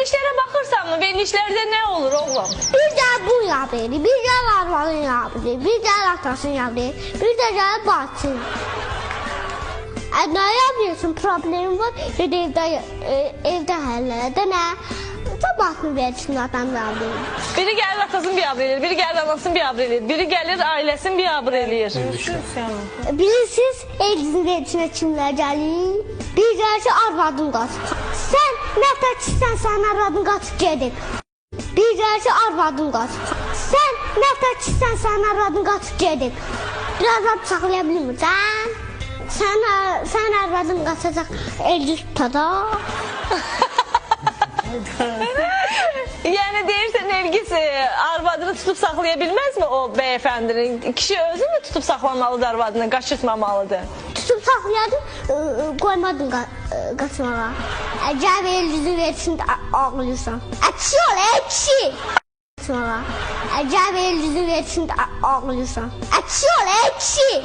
Verilişlərə baxırsanmı? Verilişlərdə nə olur oğlum? Bir də bu yabır, bir də arvanın yabır, bir də atasının yabır, bir də gəlib batsın. Nə yapıyorsun? Problem var. Evdə həllədə nə? Tabaqını versin adam yabır. Biri gəlir atasını biabr eləyir, biri gəlir anasını biabr eləyir, biri gəlir ailəsini biabr eləyir. Bilirsiniz, evinizin içinə kimlər gəlir? Bir gəlir ki, arvadın qaçıb. Sən nə təksən, sənin arvadın qaçıb gedib. Bir gəlir ki, arvadın qaçıb. Sən nə təksən, sənin arvadın qaçıb gedib. Biraz ad saxlaya bilmirsən? Sən arvadın qaçacaq, elini tutacaq. Yəni deyirsən Elgisi arvadını tutub saxlaya bilməzmi o bəyəfəndinin? Kişi özü mü tutub saxlamalıdır arvadını, qaçırtmamalıdır? Tutub saxlayadım, qoymadım qaçmağa. Gəl elini versin, ağlayırsan. Ekşi ol, ekşi! Qaçmağa. Gəl elini versin, ağlayırsan. Ekşi ol, ekşi!